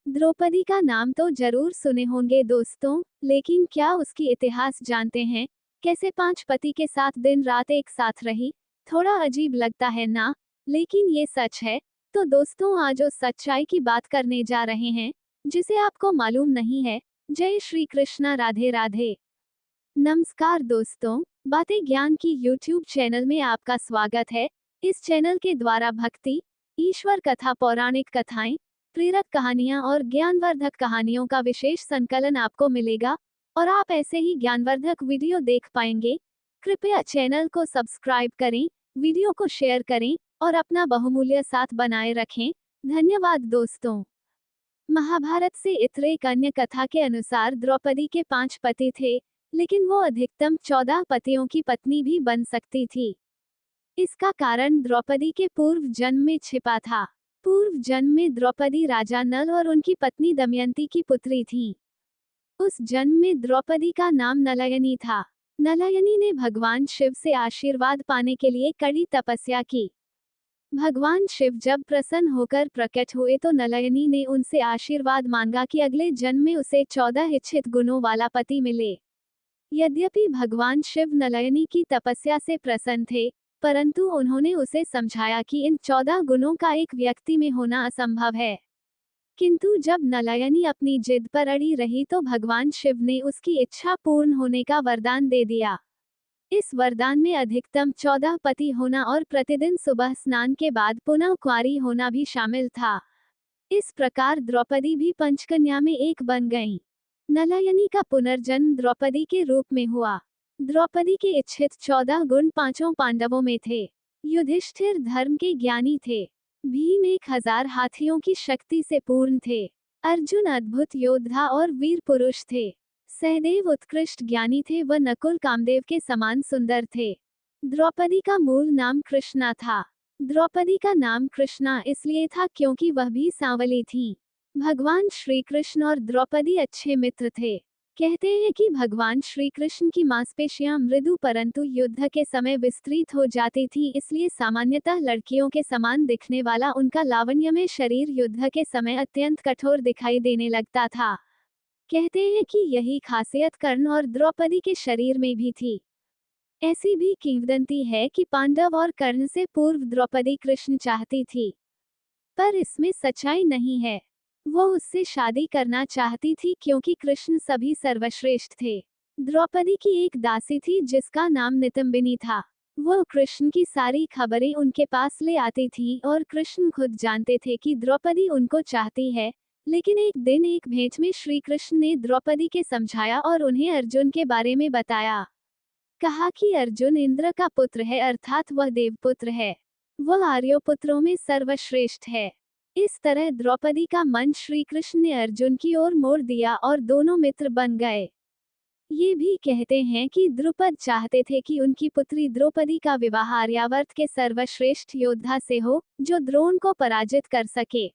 द्रौपदी का नाम तो जरूर सुने होंगे दोस्तों, लेकिन क्या उसकी इतिहास जानते हैं? कैसे 5 पति के साथ दिन रात एक साथ रही? थोड़ा अजीब लगता है ना? लेकिन ये सच है। तो दोस्तों, आज उस सच्चाई की बात करने जा रहे हैं, जिसे आपको मालूम नहीं है। जय श्री कृष्णा, राधे राधे। नमस्कार दोस्तों, बातें ज्ञान की यूट्यूब चैनल में आपका स्वागत है। इस चैनल के द्वारा भक्ति, ईश्वर कथा, पौराणिक कथाएं, प्रेरक कहानियां और ज्ञानवर्धक कहानियों का विशेष संकलन आपको मिलेगा और आप ऐसे ही ज्ञानवर्धक वीडियो देख पाएंगे। कृपया चैनल को सब्सक्राइब करें, वीडियो को शेयर करें और अपना बहुमूल्य साथ बनाए रखें। धन्यवाद दोस्तों। महाभारत से इतरे एक अन्य कथा के अनुसार द्रौपदी के 5 पति थे, लेकिन वो अधिकतम 14 पतियों की पत्नी भी बन सकती थी। इसका कारण द्रौपदी के पूर्व जन्म में छिपा था। पूर्व जन्म में द्रौपदी राजा नल और उनकी पत्नी दमयंती की पुत्री थी। उस जन्म में द्रौपदी का नाम नलयनी था। नलयनी ने भगवान शिव से आशीर्वाद पाने के लिए कड़ी तपस्या की। भगवान शिव जब प्रसन्न होकर प्रकट हुए तो नलयनी ने उनसे आशीर्वाद मांगा कि अगले जन्म में उसे 14 इच्छित गुणों वाला पति मिले। यद्यपि भगवान शिव नलयनी की तपस्या से प्रसन्न थे, परंतु उन्होंने उसे समझाया कि इन 14 गुणों का एक व्यक्ति में होना असंभव है। किंतु जब नलयनी अपनी जिद पर अड़ी रही तो भगवान शिव ने उसकी इच्छा पूर्ण होने का वरदान दे दिया। इस वरदान में अधिकतम 14 पति होना और प्रतिदिन सुबह स्नान के बाद पुनः कुंवारी होना भी शामिल था। इस प्रकार द्रौपदी भी पंचकन्या में एक बन गईं। नलयनी का पुनर्जन्म द्रौपदी के रूप में हुआ। द्रौपदी के इच्छित 14 गुण पांचों पांडवों में थे। युधिष्ठिर धर्म के ज्ञानी थे। भीम 1000 हाथियों की शक्ति से पूर्ण थे। अर्जुन अद्भुत योद्धा और वीर पुरुष थे। सहदेव उत्कृष्ट ज्ञानी थे व नकुल कामदेव के समान सुंदर थे। द्रौपदी का मूल नाम कृष्णा था। द्रौपदी का नाम कृष्णा इसलिए था क्योंकि वह भी सांवली थी। भगवान श्री कृष्ण और द्रौपदी अच्छे मित्र थे। कहते हैं कि भगवान श्री कृष्ण की मांसपेशियां मृदु परंतु युद्ध के समय विस्तृत हो जाती थी, इसलिए सामान्यतः लड़कियों के समान दिखने वाला उनका लावण्यमय शरीर युद्ध के समय अत्यंत कठोर दिखाई देने लगता था। कहते हैं कि यही खासियत कर्ण और द्रौपदी के शरीर में भी थी। ऐसी भी किंवदंती है कि पांडव और कर्ण से पूर्व द्रौपदी कृष्ण चाहती थी, पर इसमें सच्चाई नहीं है। वो उससे शादी करना चाहती थी क्योंकि कृष्ण सभी सर्वश्रेष्ठ थे। द्रौपदी की एक दासी थी जिसका नाम नितंबिनी था। वो कृष्ण की सारी खबरें उनके पास ले आती थी और कृष्ण खुद जानते थे कि द्रौपदी उनको चाहती है। लेकिन एक दिन एक भेंट में श्री कृष्ण ने द्रौपदी के समझाया और उन्हें अर्जुन के बारे में बताया। कहा कि अर्जुन इंद्र का पुत्र है, अर्थात वह देवपुत्र है। वह आर्योपुत्रों में सर्वश्रेष्ठ है। इस तरह द्रौपदी का मन श्री कृष्ण ने अर्जुन की ओर मोड़ दिया और दोनों मित्र बन गए। ये भी कहते हैं कि द्रुपद चाहते थे कि उनकी पुत्री द्रौपदी का विवाह आर्यावर्त के सर्वश्रेष्ठ योद्धा से हो, जो द्रोण को पराजित कर सके।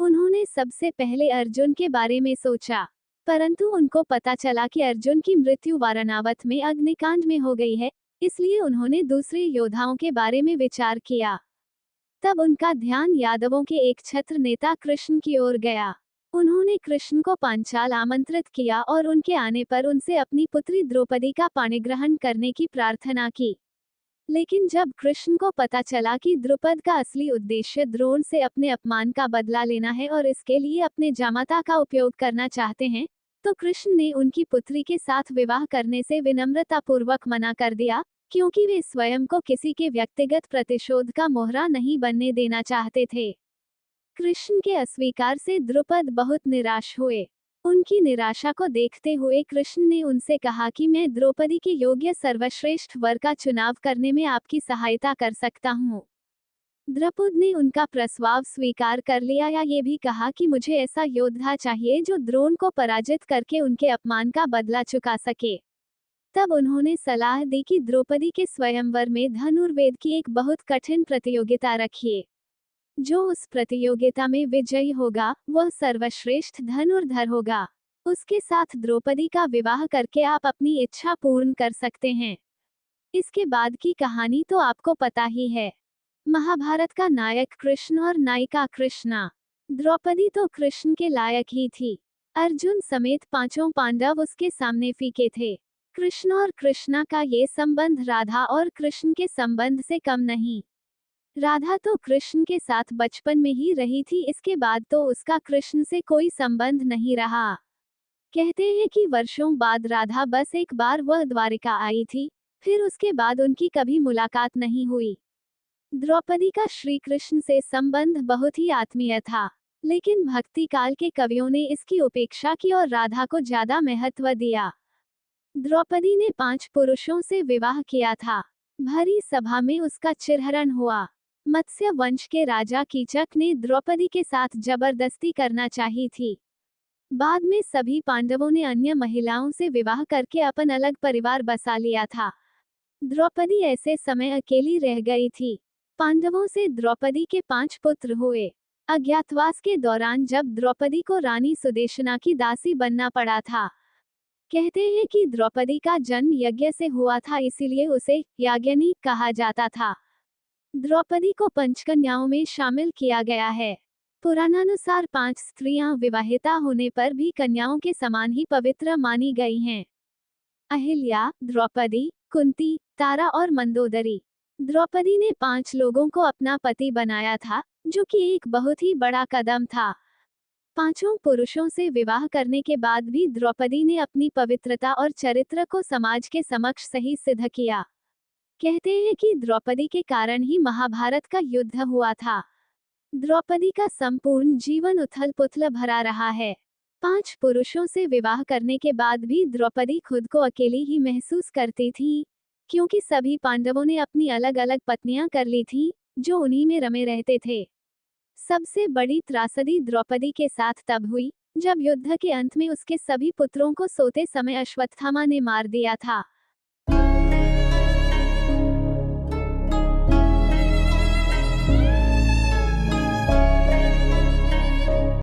उन्होंने सबसे पहले अर्जुन के बारे में सोचा, परंतु उनको पता चला कि अर्जुन की मृत्यु वारणावत में अग्निकांड में हो गई है, इसलिए उन्होंने दूसरे योद्धाओं के बारे में विचार किया। तब उनका ध्यान यादवों के एक छत्र नेता कृष्ण की ओर गया। उन्होंने कृष्ण को पांचाल आमंत्रित किया और उनके आने पर उनसे अपनी पुत्री द्रौपदी का पाणिग्रहण करने की प्रार्थना की। लेकिन जब कृष्ण को पता चला कि द्रुपद का असली उद्देश्य द्रोण से अपने अपमान का बदला लेना है और इसके लिए अपने जामाता का उपयोग करना चाहते हैं, तो कृष्ण ने उनकी पुत्री के साथ विवाह करने से विनम्रतापूर्वक मना कर दिया, क्योंकि वे स्वयं को किसी के व्यक्तिगत प्रतिशोध का मोहरा नहीं बनने देना चाहते थे। कृष्ण के अस्वीकार से द्रुपद बहुत निराश हुए। उनकी निराशा को देखते हुए कृष्ण ने उनसे कहा कि मैं द्रौपदी के योग्य सर्वश्रेष्ठ वर का चुनाव करने में आपकी सहायता कर सकता हूँ। द्रुपद ने उनका प्रस्ताव स्वीकार कर लिया या ये भी कहा कि मुझे ऐसा योद्धा चाहिए जो द्रोण को पराजित करके उनके अपमान का बदला चुका सके। तब उन्होंने सलाह दी कि द्रौपदी के स्वयंवर में धनुर्वेद की एक बहुत कठिन प्रतियोगिता रखिए। जो उस प्रतियोगिता में विजयी होगा, वह सर्वश्रेष्ठ धनुर्धर होगा। उसके साथ द्रौपदी का विवाह करके आप अपनी इच्छा पूर्ण कर सकते हैं। इसके बाद की कहानी तो आपको पता ही है। महाभारत का नायक कृष्ण और नायिका कृष्णा। द्रौपदी तो कृष्ण के लायक ही थी। अर्जुन समेत पांचों पांडव उसके सामने फीके थे। कृष्ण और कृष्णा का ये संबंध राधा और कृष्ण के संबंध से कम नहीं। राधा तो कृष्ण के साथ बचपन में ही रही थी, इसके बाद तो उसका कृष्ण से कोई संबंध नहीं रहा। कहते हैं कि वर्षों बाद राधा बस एक बार वह द्वारिका आई थी, फिर उसके बाद उनकी कभी मुलाकात नहीं हुई। द्रौपदी का श्री कृष्ण से संबंध बहुत ही आत्मीय था, लेकिन भक्ति काल के कवियों ने इसकी उपेक्षा की और राधा को ज्यादा महत्व दिया। द्रौपदी ने 5 पुरुषों से विवाह किया था। भरी सभा में उसका चिरहरण हुआ। मत्स्य वंश के राजा कीचक ने द्रौपदी के साथ जबरदस्ती करना चाही थी। बाद में सभी पांडवों ने अन्य महिलाओं से विवाह करके अपन अलग परिवार बसा लिया था। द्रौपदी ऐसे समय अकेली रह गई थी। पांडवों से द्रौपदी के 5 पुत्र हुए। अज्ञातवास के दौरान जब द्रौपदी को रानी सुदेशना की दासी बनना पड़ा था। कहते हैं कि द्रौपदी का जन्म यज्ञ से हुआ था, इसीलिए उसे याज्ञनी कहा जाता था। द्रौपदी को पंचकन्याओं में शामिल किया गया है। पुराणानुसार 5 स्त्रियां विवाहिता होने पर भी कन्याओं के समान ही पवित्र मानी गई हैं। अहिल्या, द्रौपदी, कुंती, तारा और मंदोदरी। द्रौपदी ने 5 लोगों को अपना पति बनाया था, जो कि एक बहुत ही बड़ा कदम था। 5 पुरुषों से विवाह करने के बाद भी द्रौपदी ने अपनी पवित्रता और चरित्र को समाज के समक्ष सही सिद्ध किया। कहते हैं कि द्रौपदी के कारण ही महाभारत का युद्ध हुआ था। द्रौपदी का संपूर्ण जीवन उथल पुथल भरा रहा है। 5 पुरुषों से विवाह करने के बाद भी द्रौपदी खुद को अकेली ही महसूस करती थी, क्योंकि सभी पांडवों ने अपनी अलग अलग पत्नियां कर ली थीं, जो उन्हीं में रमे रहते थे। सबसे बड़ी त्रासदी द्रौपदी के साथ तब हुई, जब युद्ध के अंत में उसके सभी पुत्रों को सोते समय अश्वत्थामा ने मार दिया था।